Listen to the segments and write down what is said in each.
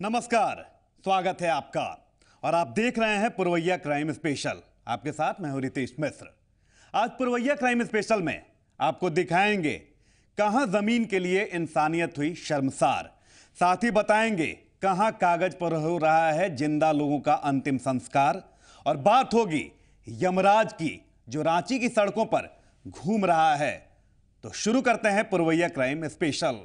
नमस्कार, स्वागत है आपका और आप देख रहे हैं पुरवैया क्राइम स्पेशल। आपके साथ मैं हूं रितेश मिश्र। आज पुरवैया क्राइम स्पेशल में आपको दिखाएंगे कहां जमीन के लिए इंसानियत हुई शर्मसार। साथ ही बताएंगे कहां कागज पर हो रहा है जिंदा लोगों का अंतिम संस्कार। और बात होगी यमराज की, जो रांची की सड़कों पर घूम रहा है। तो शुरू करते हैं पुरवैया क्राइम स्पेशल।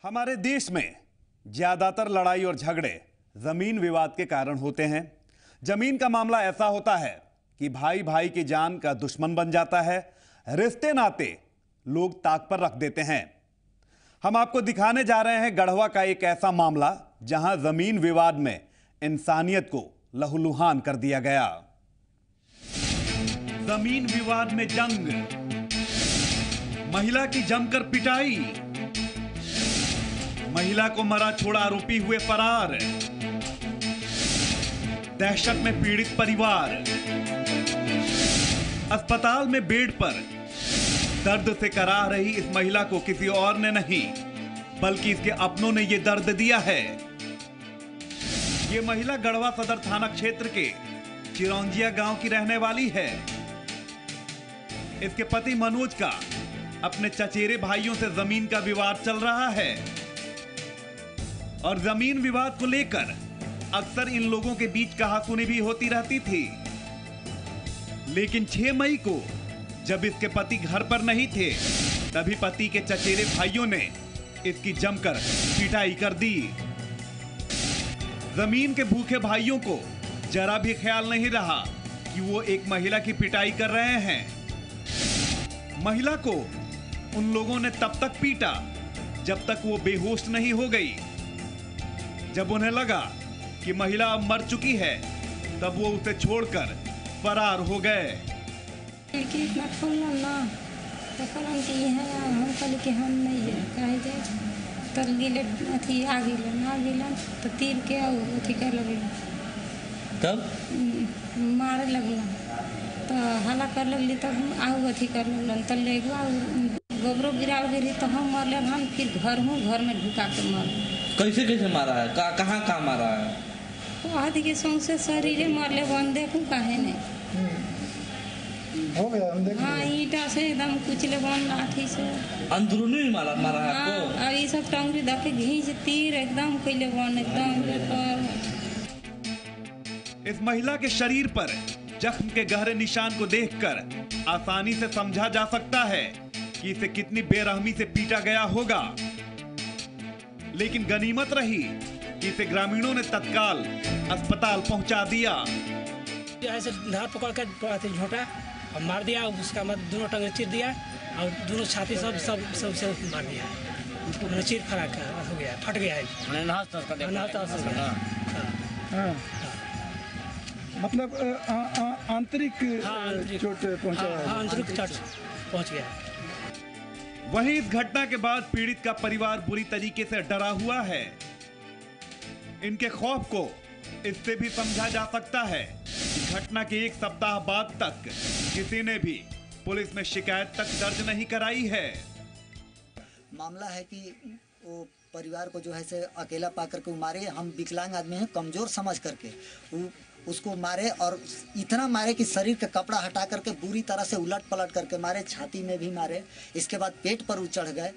हमारे देश में ज्यादातर लड़ाई और झगड़े जमीन विवाद के कारण होते हैं। जमीन का मामला ऐसा होता है कि भाई भाई की जान का दुश्मन बन जाता है। रिश्ते नाते लोग ताक पर रख देते हैं। हम आपको दिखाने जा रहे हैं गढ़वा का एक ऐसा मामला जहां जमीन विवाद में इंसानियत को लहूलुहान कर दिया गया। जमीन विवाद में जंग, महिला की जमकर पिटाई, महिला को मरा छोड़ा आरोपी हुए फरार, दहशत में पीड़ित परिवार, अस्पताल में बेड पर दर्द से कराह रही इस महिला को किसी और ने नहीं बल्कि इसके अपनों ने यह दर्द दिया है। यह महिला गढ़वा सदर थाना क्षेत्र के चिरौंजिया गांव की रहने वाली है। इसके पति मनोज का अपने चचेरे भाइयों से जमीन का विवाद चल रहा है और जमीन विवाद को लेकर अक्सर इन लोगों के बीच कहासुनी भी होती रहती थी। लेकिन 6 मई को जब इसके पति घर पर नहीं थे, तभी पति के चचेरे भाइयों ने इसकी जमकर पिटाई कर दी। जमीन के भूखे भाइयों को जरा भी ख्याल नहीं रहा कि वो एक महिला की पिटाई कर रहे हैं। महिला को उन लोगों ने तब तक पीटा जब तक वो बेहोश नहीं हो गई। जब उन्हें लगा कि महिला अब मर चुकी है, तब वो उसे छोड़कर फरार हो गए। तो तीर के अथी कर लगे, तब मारे लगला तो हला कर लगली, तब आऊ अथी कर लगलन तो ले गोबरो गिराव गिरी तो हम मरले। हम फिर घर में ढुका के मर। कैसे मारा है? कहाँ मारा है? वो आदि के सौंसे शरीरे मरले बन देखूं काहे नहीं हो गया हम देख। हाँ, ईटा से एकदम कुचले बन, लाठी से अंदरूनी मारा है आपको? और ये सब टंगरी दके घींच तीर एकदम कैले बन एकदम पर। इस महिला के शरीर पर जख्म के गहरे निशान को देखकर आसानी से समझा जा सकता है कि इसे कितनी बेरहमी से पीटा गया होगा। लेकिन गनीमत रही कि इसे ग्रामीणों ने तत्काल अस्पताल पहुंचा दिया। ऐसे धार पकड़ कर झोंटा और मार दिया। उसका मत दोनों टंगे चीर दिया और दोनों छाती सब मार दिया। चीर फराक हो गया, फट गया है। मतलब आंतरिक चोट पहुंचा। आंतरिक चोट पहुंच गया। वहीं इस घटना के बाद पीड़ित का परिवार बुरी तरीके से डरा हुआ है। इनके खौफ को इससे भी समझा जा सकता है कि घटना के 1 सप्ताह बाद तक किसी ने भी पुलिस में शिकायत तक दर्ज नहीं कराई है। मामला है कि वो परिवार को जो है से अकेला पा करके मारे। हम विकलांग आदमी हैं, कमजोर समझ करके उसको मारे और इतना मारे कि शरीर का कपड़ा हटा करके बुरी तरह से उलट पलट करके मारे। छाती में भी मारे। इसके बाद पेट पर चढ़ गए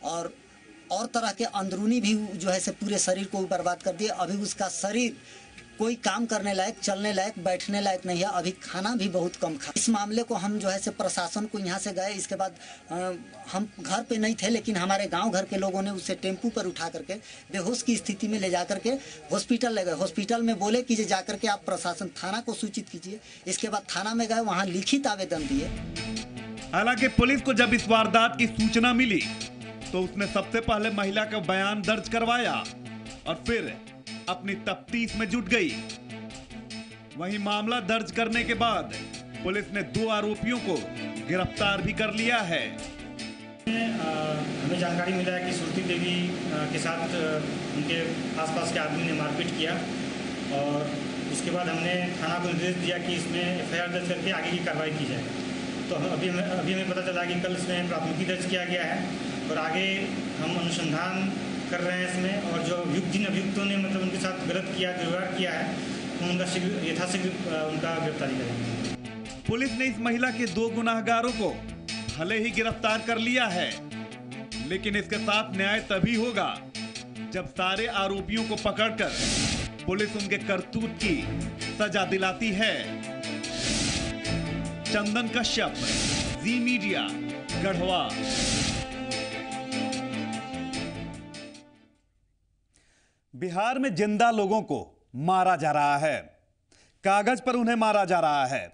और तरह के अंदरूनी भी जो है से पूरे शरीर को बर्बाद कर दिए। अभी उसका शरीर कोई काम करने लायक, चलने लायक, बैठने लायक नहीं है। अभी खाना भी बहुत कम खा। इस मामले को हम जो है से प्रशासन को यहाँ से गए। इसके बाद हम घर पे नहीं थे, लेकिन हमारे गांव घर के लोगों ने उसे टेम्पू पर उठा करके बेहोश की स्थिति में ले जा करके हॉस्पिटल ले गए। हॉस्पिटल में बोले कि जा करके आप प्रशासन थाना को सूचित कीजिए। इसके बाद थाना में गए, वहाँ लिखित आवेदन दिए। हालांकि पुलिस को जब इस वारदात की सूचना मिली तो उसने सबसे पहले महिला का बयान दर्ज करवाया और फिर अपनी तफ्तीश में जुट गई। वहीं मामला दर्ज करने के बाद पुलिस ने 2 आरोपियों को गिरफ्तार भी कर लिया है। हमें जानकारी मिला है कि सुरती देवी के साथ उनके आसपास के आदमी ने मारपीट किया और उसके बाद हमने थाना को निर्देश दिया कि इसमें FIR दर्ज करके आगे की कार्रवाई की जाए। तो अभी हमें पता चला कि कल इसमें प्राथमिकी दर्ज किया गया है और आगे हम अनुसंधान कर रहे हैं इसमें, और जो जिन अभियुक्तों ने मतलब उनके साथ गलत किया, दुर्व्यवहार किया है, हम उनका यथाशीघ्र उनका गिरफ्तारी करेंगे। पुलिस ने इस महिला के 2 गुनाहगारों को भले ही गिरफ्तार कर लिया है, लेकिन इसके साथ न्याय तभी होगा जब सारे आरोपियों को पकड़कर पुलिस उनके करतूत की सजा दिलाती है। चंदन कश्यप, जी मीडिया, गढ़वा। बिहार में जिंदा लोगों को मारा जा रहा है, कागज पर उन्हें मारा जा रहा है,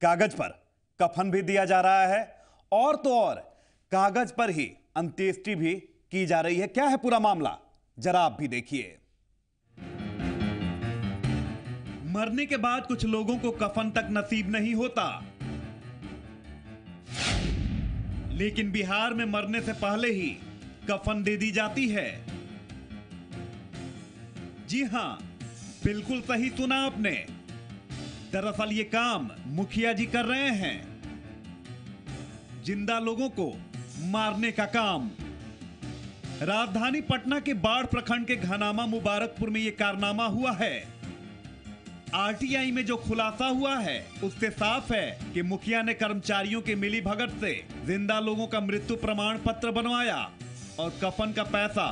कागज पर कफन भी दिया जा रहा है, और तो और कागज पर ही अंत्येष्टि भी की जा रही है। क्या है पूरा मामला, जरा आप भी देखिए। मरने के बाद कुछ लोगों को कफन तक नसीब नहीं होता, लेकिन बिहार में मरने से पहले ही कफन दे दी जाती है। जी हां, बिल्कुल सही सुना आपने। दरअसल ये काम मुखिया जी कर रहे हैं, जिंदा लोगों को मारने का काम। राजधानी पटना के बाढ़ प्रखंड के घनामा मुबारकपुर में यह कारनामा हुआ है। आरटीआई में जो खुलासा हुआ है उससे साफ है कि मुखिया ने कर्मचारियों के मिलीभगत से जिंदा लोगों का मृत्यु प्रमाण पत्र बनवाया और कफन का पैसा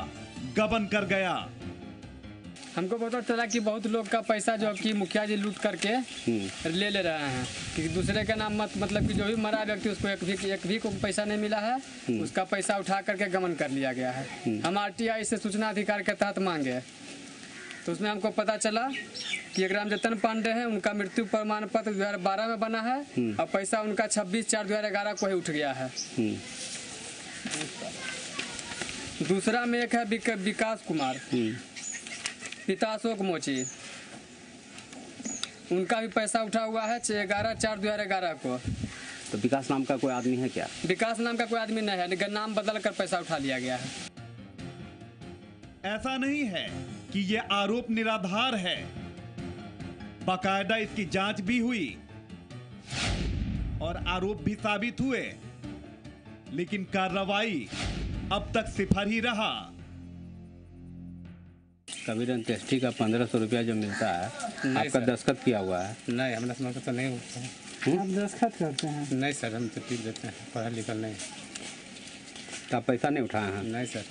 गबन कर गया। हमको पता चला कि बहुत लोग का पैसा जो कि मुखिया जी लूट करके ले रहे हैं, कि दूसरे का नाम मतलब कि जो भी मरा व्यक्ति उसको एक भी को पैसा नहीं मिला है, उसका पैसा उठा करके गबन कर लिया गया है। हम आरटीआई से सूचना अधिकार के तहत मांगे तो उसमें हमको पता चला कि एक राम जतन पांडे हैं, उनका मृत्यु प्रमाण पत्र 2012 में बना है और पैसा उनका 26/4/2011 को ही उठ गया है। दूसरा में एक है विकास कुमार, पिता अशोक मोची, उनका भी पैसा उठा हुआ है 11/4/2011 को। तो विकास नाम का कोई आदमी है क्या? विकास नाम का कोई आदमी नहीं है, लेकिन नाम बदल कर पैसा उठा लिया गया है। ऐसा नहीं है कि ये आरोप निराधार है, बाकायदा इसकी जांच भी हुई और आरोप भी साबित हुए, लेकिन कार्रवाई अब तक सिफर ही रहा। कबीर अंत्येष्टि का 1500 रुपया जो मिलता है, आपका दस्तखत किया हुआ है? नहीं, हमारा समझ तो नहीं होता है। आप दस्तखत करते हैं? नहीं सर, हम तो टिप देते हैं, पढ़ा लिखा नहीं। तो आप पैसा नहीं उठाए हैं? नहीं सर।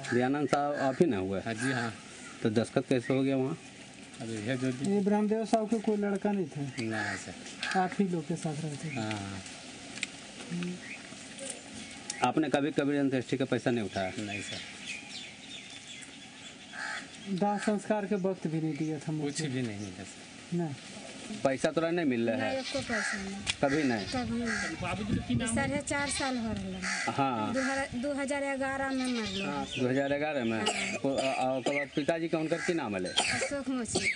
दयानंद साहब आप ही ना हुए? हाँ जी हाँ। तो दस्तखत कैसे हो गया वहाँ? अभी है जो ये ब्रह्मदेव साहब के कोई लड़का नहीं थे? नहीं सर, आप ही लोग के साथ रहते थे? हाँ। आपने कभी कबीर अंत्येष्टि का पैसा नहीं उठाया? नहीं सर। दाह संस्कार के वक्त भी नहीं दिया था? कुछ भी नहीं मिला सर। नहीं, पैसा तो नहीं मिल रहा है? एको पैसा नहीं, कभी नहीं? कभी नहीं। 4.5 साल हो रहा। हाँ, 2011 में मरलो। 2011 में? और बाद पिताजी का उनका की नाम है? अशोक मोची।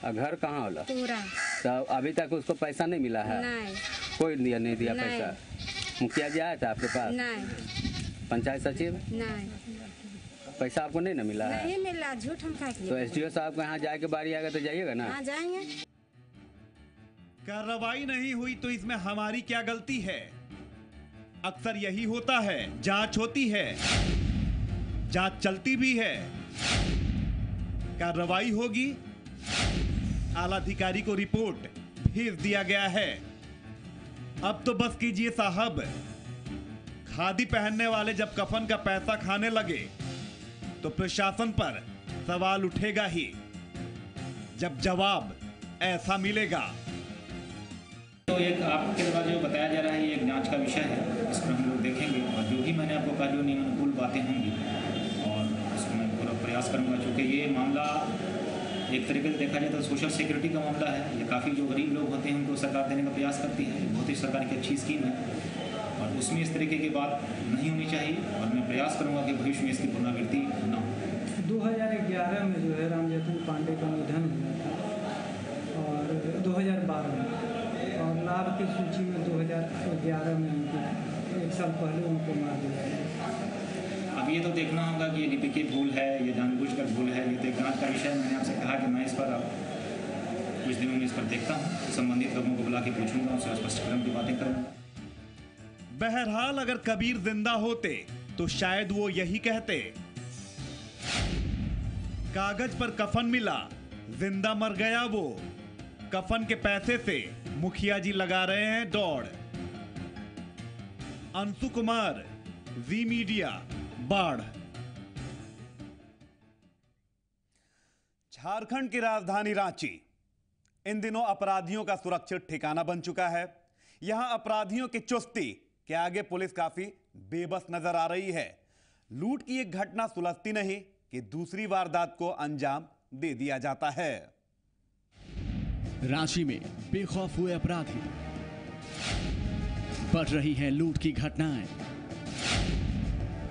और घर कहाँ होला? पूरा। तो अभी तक उसको पैसा नहीं मिला है? नहीं। कोई नहीं दिया पैसा? मुखिया जी आया था आपके पास? नहीं। पंचायत सचिव? नहीं, पैसा आपको नहीं ना मिला है? नहीं मिला, झूठ हम खा तो एसडीओ साहब को यहाँ जाके बारी आएगा तो जाइएगा ना? हाँ जाएंगे। कार्रवाई नहीं हुई तो इसमें हमारी क्या गलती है? अक्सर यही होता है, जांच होती है, जांच चलती भी है, कार्रवाई होगी, आला अधिकारी को रिपोर्ट भेज दिया गया है। अब तो बस कीजिए साहब, खादी पहनने वाले जब कफन का पैसा खाने लगे तो प्रशासन पर सवाल उठेगा ही, जब जवाब ऐसा मिलेगा। तो एक आपके द्वारा जो बताया जा रहा है ये एक जांच का विषय है, इस पर हम लोग देखेंगे और जो भी मैंने आपको कहा जो नियमानुकूल बातें होंगी और उसको मैं पूरा प्रयास करूंगा। चूँकि ये मामला एक तरीके से देखा जाए तो सोशल सिक्योरिटी का मामला है। ये काफ़ी जो गरीब लोग होते हैं उनको सरकार देने का प्रयास करती है, बहुत ही सरकार की अच्छी स्कीम है और उसमें इस तरीके की बात नहीं होनी चाहिए और मैं प्रयास करूँगा कि भविष्य में इसकी पुनरावृत्ति न हो। 2011 में जो है राम जतन पांडे का निधन हुआ था और 2012 में, और लाभ की सूची में 2011 में उनको 1 साल पहले उनको मार दिया गया। अब ये तो देखना होगा कि ये लिपि की भूल है, ये जानबूझकर भूल है, ये तो एक जाँच का विषय है। मैंने आपसे कहा कि मैं इस पर अब कुछ दिनों में इस पर देखता हूँ, संबंधित लोगों को बुला के पूछूंगा, उनसे स्पष्टीकरण की बातें करूँगा। बहरहाल अगर कबीर जिंदा होते तो शायद वो यही कहते, कागज पर कफन मिला, जिंदा मर गया वो, कफन के पैसे से मुखिया जी लगा रहे हैं दौड़। अंशु कुमार, जी मीडिया, बाढ़। झारखंड की राजधानी रांची इन दिनों अपराधियों का सुरक्षित ठिकाना बन चुका है। यहां अपराधियों की चुस्ती के आगे पुलिस काफी बेबस नजर आ रही है। लूट की एक घटना सुलझती नहीं कि दूसरी वारदात को अंजाम दे दिया जाता है। रांची में बेखौफ हुए अपराधी, बढ़ रही है लूट की घटनाएं,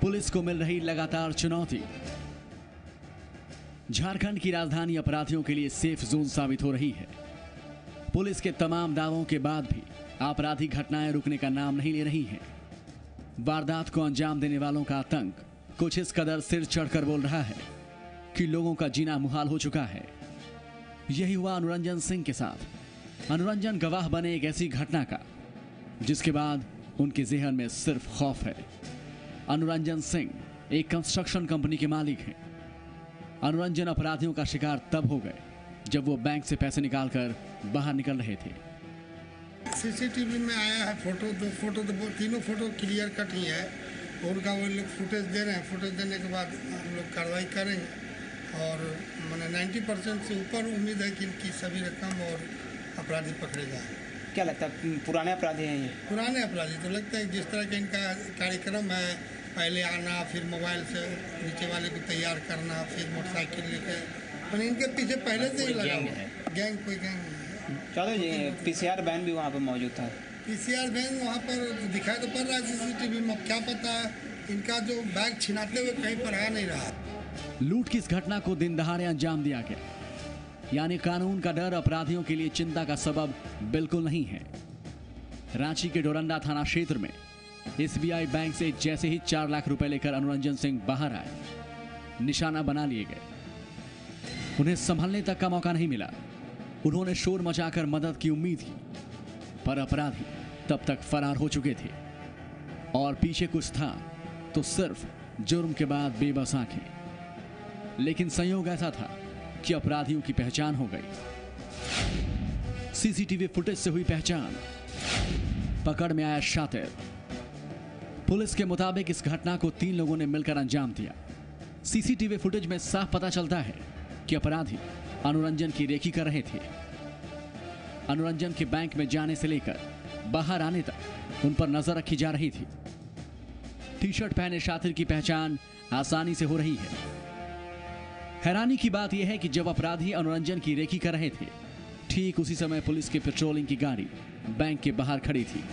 पुलिस को मिल रही लगातार चुनौती। झारखंड की राजधानी अपराधियों के लिए सेफ जोन साबित हो रही है। पुलिस के तमाम दावों के बाद भी आपराधिक घटनाएं रुकने का नाम नहीं ले रही हैं। वारदात को अंजाम देने वालों का आतंक कुछ इस कदर सिर चढ़कर बोल रहा है कि लोगों का जीना मुहाल हो चुका है। यही हुआ अनुरंजन सिंह के साथ। अनुरंजन गवाह बने एक ऐसी घटना का जिसके बाद उनके जेहन में सिर्फ खौफ है। अनुरंजन सिंह एक कंस्ट्रक्शन कंपनी के मालिक हैं। अनुरंजन अपराधियों का शिकार तब हो गए जब वो बैंक से पैसे निकालकर बाहर निकल रहे थे। सीसीटीवी में आया है फोटो तो तीनों फोटो क्लियर कट ही है। उनका वो लोग फुटेज दे रहे हैं। फुटेज देने के बाद हम लोग कार्रवाई करेंगे और मैंने 90% से ऊपर उम्मीद है कि इनकी सभी रकम और अपराधी पकड़े जाए। क्या लगता है पुराने अपराधी हैं ये? पुराने अपराधी तो लगता है जिस तरह का इनका कार्यक्रम है, पहले आना, फिर मोबाइल से नीचे वाले को तैयार करना, फिर मोटरसाइकिल लेकर, मैंने इनके पीछे पहले से ही लगा हुआ है। गैंग कोई गैंग नहीं है। चलो जी, पीसीआर वैन भी वहाँ पर मौजूद था। पीसीआर वैन वहाँ पर दिखाई तो पड़ रहा है सीसीटीवी में। क्या पता इनका जो बैग छिनाते हुए कहीं पर आ नहीं रहा। लूट की इस घटना को दिन दहाड़े अंजाम दिया गया, यानी कानून का डर अपराधियों के लिए चिंता का सबब बिल्कुल नहीं है। रांची के डोरंडा थाना क्षेत्र में एसबीआई बैंक से जैसे ही 4 लाख रुपए लेकर अनुरंजन सिंह बाहर आए, निशाना बना लिए गए। उन्हें संभलने तक का मौका नहीं मिला। उन्होंने शोर मचाकर मदद की उम्मीद की, पर अपराधी तब तक फरार हो चुके थे और पीछे कुछ था तो सिर्फ जुर्म के बाद बेबस आंखें। लेकिन संयोग ऐसा था कि अपराधियों की पहचान हो गई। सीसीटीवी फुटेज से हुई पहचान, पकड़ में आया शातिर। पुलिस के मुताबिक इस घटना को 3 लोगों ने मिलकर अंजाम दिया। सीसीटीवी फुटेज में साफ पता चलता है कि अपराधी अनुरंजन की रेकी कर रहे थे। अनुरंजन के बैंक में जाने से लेकर बाहर आने तक उन पर नजर रखी जा रही थी। टी शर्ट पहने शातिर की पहचान आसानी से हो रही है। हैरानी की बात यह है कि जब अपराधी अनुरंजन की रेकी कर रहे थे, ठीक उसी समय पुलिस की पेट्रोलिंग की गाड़ी बैंक के बाहर खड़ी थी।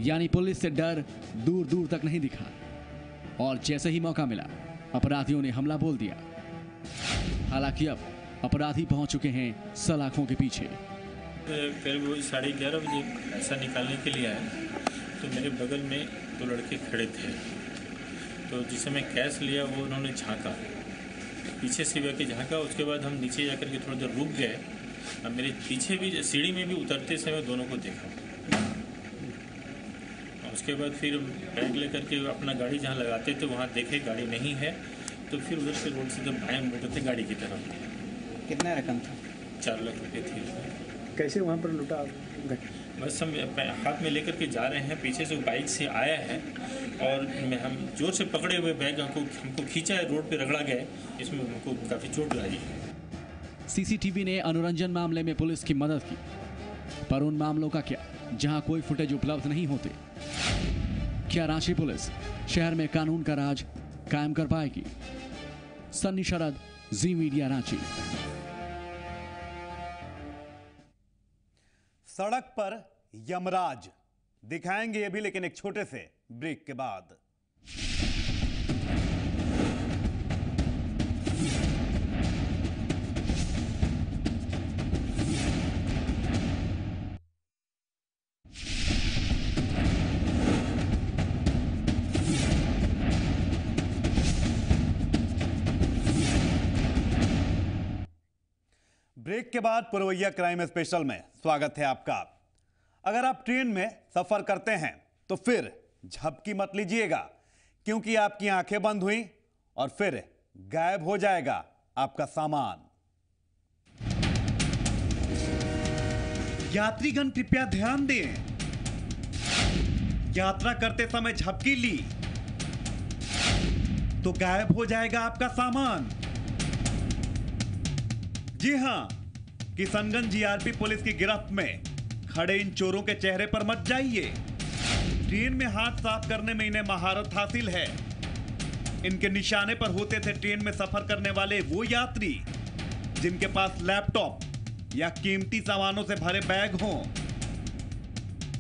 यानी पुलिस से डर दूर दूर तक नहीं दिखा और जैसे ही मौका मिला अपराधियों ने हमला बोल दिया। हालांकि अब अपराधी पहुंच चुके हैं सलाखों के पीछे। करीब 11:30 बजे पैसा निकालने के लिए आए तो मेरे बगल में 2 लड़के खड़े थे। तो जिस समय कैश लिया वो उन्होंने झांका, पीछे से भी आके झांका। उसके बाद हम नीचे जाकर के थोड़ी देर रुक गए। अब मेरे पीछे भी सीढ़ी में भी उतरते समय दोनों को देखा। उसके बाद फिर बैग लेकर के अपना गाड़ी जहाँ लगाते थे वहाँ देखे गाड़ी नहीं है, तो फिर उधर से रोड से जब बाएं मुड़ते थे गाड़ी की तरफ। कितना रकम था? 4 लाख रुपये थी। कैसे वहाँ पर लूटा? बस हम हाथ में लेकर के जा रहे हैं, पीछे से बाइक से आया है और हम जोर से पकड़े हुए बैग हमको खींचा है, रोड पे रगड़ा गया, इसमें हमको काफ़ी चोट लगी। सीसीटीवी ने अनुरंजन मामले में पुलिस की मदद की, पर उन मामलों का क्या जहां कोई फुटेज उपलब्ध नहीं होते? क्या रांची पुलिस शहर में कानून का राज कायम कर पाएगी? सन्नी शरद, जी मीडिया, रांची। सड़क पर यमराज दिखाएंगे ये भी, लेकिन एक छोटे से ब्रेक के बाद। ब्रेक के बाद पुरवैया क्राइम स्पेशल में स्वागत है आपका। अगर आप ट्रेन में सफर करते हैं तो फिर झपकी मत लीजिएगा, क्योंकि आपकी आंखें बंद हुई और फिर गायब हो जाएगा आपका सामान। यात्रीगण कृपया ध्यान दें, यात्रा करते समय झपकी ली तो गायब हो जाएगा आपका सामान। जी हां, किशनगंज जीआरपी पुलिस की गिरफ्त में खड़े इन चोरों के चेहरे पर मत जाइए। ट्रेन में हाथ साफ करने में इन्हें महारत हासिल है। इनके निशाने पर होते थे ट्रेन में सफर करने वाले वो यात्री जिनके पास लैपटॉप या कीमती सामानों से भरे बैग हों।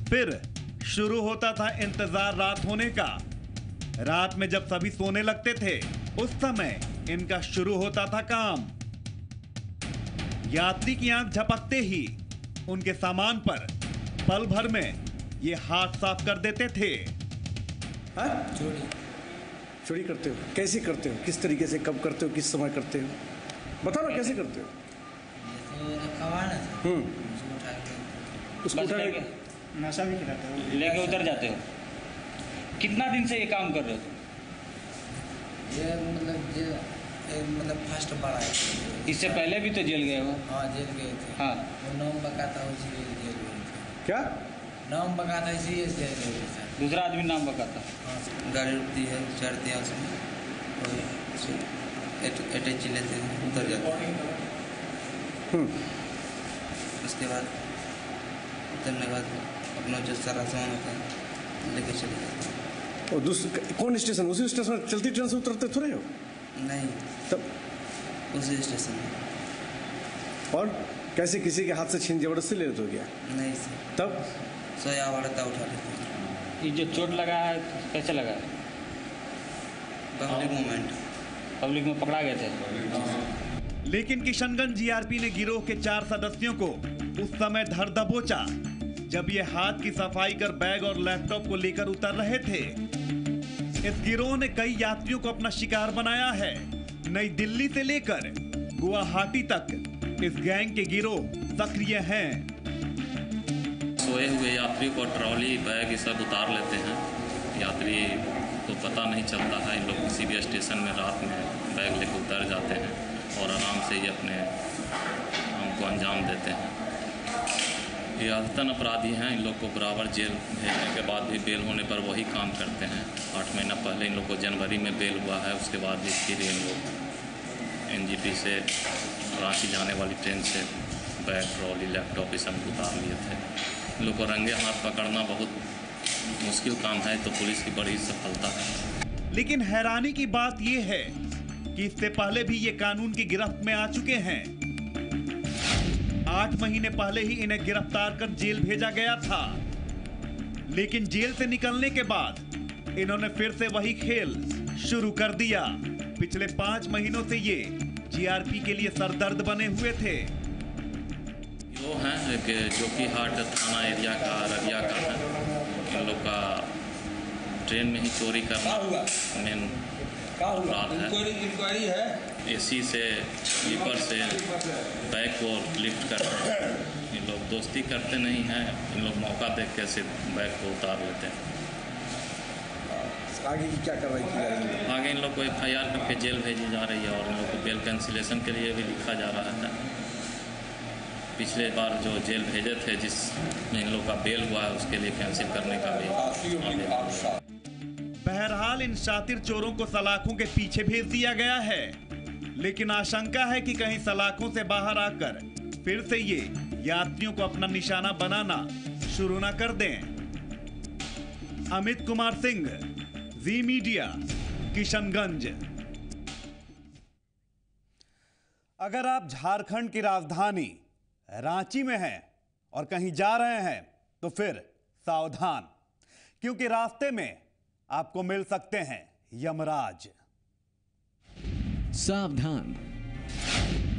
फिर शुरू होता था इंतजार रात होने का। रात में जब सभी सोने लगते थे उस समय इनका शुरू होता था काम। यात्री की आंख झपकते ही उनके सामान पर पल भर में ये हाथ साफ कर देते थे। चोरी करते हो? कैसे करते हो? किस तरीके से, कब करते हो, किस समय करते हो? बताओ ना कैसे करते हो? उसको उठा के नशा भी खिलाते हो, लेके उतर जाते हो। कितना दिन से ये काम कर रहे हो? ये मतलब फर्स्ट बड़ा है। इससे पहले भी तो जेल गए हो? हाँ, जेल गए थे। हाँ, वो नाम बकाता हो इसलिए जेल गए थे। क्या नाम बकाता इसलिए जेल गए थे। दूसरा आदमी नाम बकाता? हाँ, गाड़ी रुकती है, चढ़ते हैं उसमें और अटैच लेते हैं, उतर जाते हैं। उसके बाद उतरने के बाद अपना जो सारा सामान होता है लेके चले जाते हैं। और दूसरे कौन स्टेशन? उसी स्टेशन चलती ट्रेन से उतरते थोड़े हो? नहीं, तब उसी स्टेशन में। और कैसे किसी के हाथ से छीन जबरदस्ती ले लेते हो क्या? नहीं सर। तब सोया वाला उठा लेते। ये जो चोट लगा है कैसे लगा है? पब्लिक मूवमेंट, पब्लिक में पकड़ा गए थे। लेकिन किशनगंज जीआरपी ने गिरोह के 4 सदस्यों को उस समय धर दबोचा जब ये हाथ की सफाई कर बैग और लैपटॉप को लेकर उतर रहे थे। इस गिरोह ने कई यात्रियों को अपना शिकार बनाया है। नई दिल्ली से लेकर गुवाहाटी तक इस गैंग के गिरोह सक्रिय हैं। सोए हुए यात्री को ट्रॉली बैग ये सब उतार लेते हैं। यात्री को पता नहीं चलता है। इन लोग किसी भी स्टेशन में रात में बैग लेकर उतर जाते हैं और आराम से ये अपने काम को अंजाम देते हैं। ये आदतन अपराधी हैं। इन लोग को बराबर जेल भेजने के बाद भी बेल होने पर वही काम करते हैं। 8 महीना पहले इन लोग को जनवरी में बेल हुआ है। उसके बाद भी फिर इन लोग एनजीपी से रांची जाने वाली ट्रेन से बैग, ट्रॉली, लैपटॉप ये सब उतार लिए थे। इन लोग को रंगे हाथ पकड़ना बहुत मुश्किल काम है, तो पुलिस की बड़ी सफलता है। लेकिन हैरानी की बात यह है कि इससे पहले भी ये कानून की गिरफ्त में आ चुके हैं। 8 महीने पहले ही इन्हें गिरफ्तार कर जेल भेजा गया था। लेकिन जेल से निकलने के बाद इन्होंने फिर से वही खेल शुरू कर दिया। पिछले 5 महीनों से ये जीआरपी के लिए सरदर्द बने हुए थे। वो हैं कि जोकीहाट थाना एरिया का, अररिया का है। इन लोग का ट्रेन में ही चोरी करना मेन अपराध है। एसी से, स्लीपर से बैग को लिफ्ट करते हैं। इन लोग दोस्ती करते नहीं हैं। इन लोग मौका देख के सिर्फ बैग को उतार लेते हैं। आगे की क्या कार्रवाई की जा रही है? आगे इन लोग को FIR करके जेल भेजी जा रही है और इन लोग को बेल कैंसिलेशन के लिए भी लिखा जा रहा है। पिछले बार जो जेल भेजे थे जिसमें इन लोग का बेल हुआ है उसके लिए कैंसिल करने का भी। बहरहाल इन शातिर चोरों को सलाखों के पीछे भेज दिया गया है। लेकिन आशंका है कि कहीं सलाखों से बाहर आकर फिर से ये यात्रियों को अपना निशाना बनाना शुरू न कर दें। अमित कुमार सिंह, जी मीडिया, किशनगंज। अगर आप झारखंड की राजधानी रांची में हैं और कहीं जा रहे हैं तो फिर सावधान, क्योंकि रास्ते में आपको मिल सकते हैं यमराज। सावधान,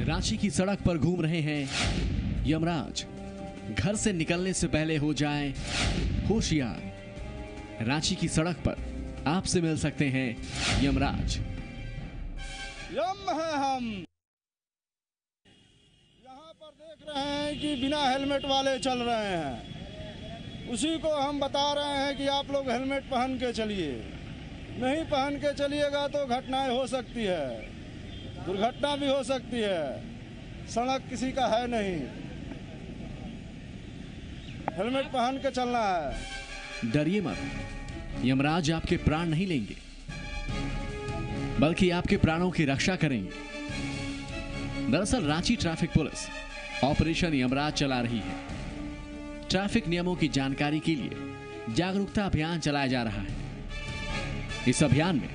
रांची की सड़क पर घूम रहे हैं यमराज। घर से निकलने से पहले हो जाएं होशियार। रांची की सड़क पर आपसे मिल सकते हैं यमराज। यम है हम। यहाँ पर रहे हैं कि बिना हेलमेट वाले चल रहे हैं, उसी को हम बता रहे हैं कि आप लोग हेलमेट पहन के चलिए। नहीं पहन के चलिएगा तो घटनाएं हो सकती है, दुर्घटना भी हो सकती है। सड़क किसी का है नहीं, हेलमेट पहन के चलना है। डरिए मत, यमराज आपके प्राण नहीं लेंगे, बल्कि आपके प्राणों की रक्षा करेंगे। दरअसल Ranchi traffic police operation Yamraj चला रही है। ट्रैफिक नियमों की जानकारी के लिए जागरूकता अभियान चलाया जा रहा है। इस अभियान में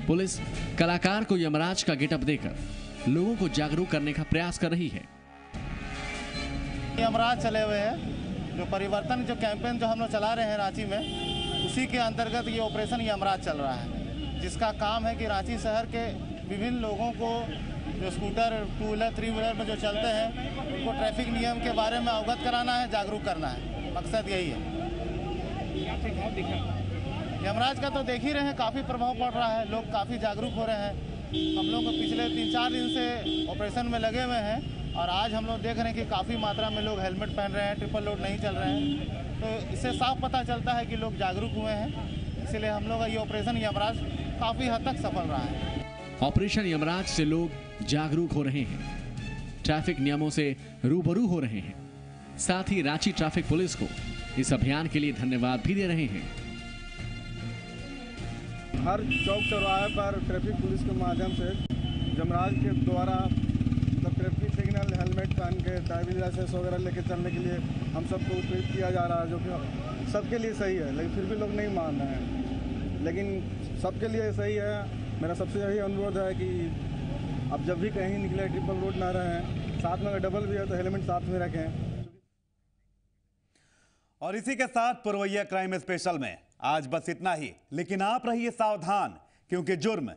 पुलिस कलाकार को यमराज का गेटअप देकर लोगों को जागरूक करने का प्रयास कर रही है। यमराज चले हुए हैं, जो परिवर्तन जो कैंपेन जो हम लोग चला रहे हैं रांची में, उसी के अंतर्गत ये ऑपरेशन यमराज चल रहा है, जिसका काम है कि रांची शहर के विभिन्न लोगों को जो scooter, two wheeler, three wheeler में जो चलते हैं, उनको ट्रैफिक नियम के बारे में अवगत कराना है, जागरूक करना है। मकसद यही है। यमराज का तो देख ही रहे हैं, काफ़ी प्रभाव पड़ रहा है, लोग काफ़ी जागरूक हो रहे हैं। हम लोग पिछले 3-4 दिन से ऑपरेशन में लगे हुए हैं और आज हम लोग देख रहे हैं कि काफ़ी मात्रा में लोग हेलमेट पहन रहे हैं, ट्रिपल लोड नहीं चल रहे हैं। तो इससे साफ पता चलता है कि लोग जागरूक हुए हैं। इसलिए हम लोग का ये ऑपरेशन यमराज काफ़ी हद तक सफल रहा है। ऑपरेशन यमराज से लोग जागरूक हो रहे हैं, ट्रैफिक नियमों से रूबरू हो रहे हैं। साथ ही रांची ट्रैफिक पुलिस को इस अभियान के लिए धन्यवाद भी दे रहे हैं। हर चौक चौराहे पर ट्रैफिक पुलिस के माध्यम से यमराज के द्वारा मतलब ट्रैफिक सिग्नल, हेलमेट पहन के, ड्राइविंग लाइसेंस वगैरह लेके चलने के लिए हम सबको प्रेरित किया जा रहा है, जो कि सबके लिए सही है, लेकिन फिर भी लोग नहीं मान रहे हैं। लेकिन सबके लिए सही है। मेरा सबसे यही अनुरोध है कि अब जब भी कहीं निकले ट्रिपल रोड ना रहें, साथ में अगर डबल भी है तो हेलमेट साथ में रखें। और इसी के साथ पुरवैया क्राइम स्पेशल में आज बस इतना ही। लेकिन आप रहिए सावधान, क्योंकि जुर्म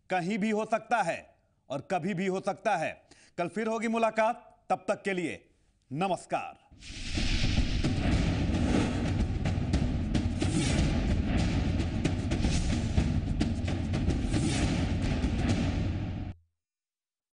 कहीं भी हो सकता है और कभी भी हो सकता है। कल फिर होगी मुलाकात, तब तक के लिए नमस्कार।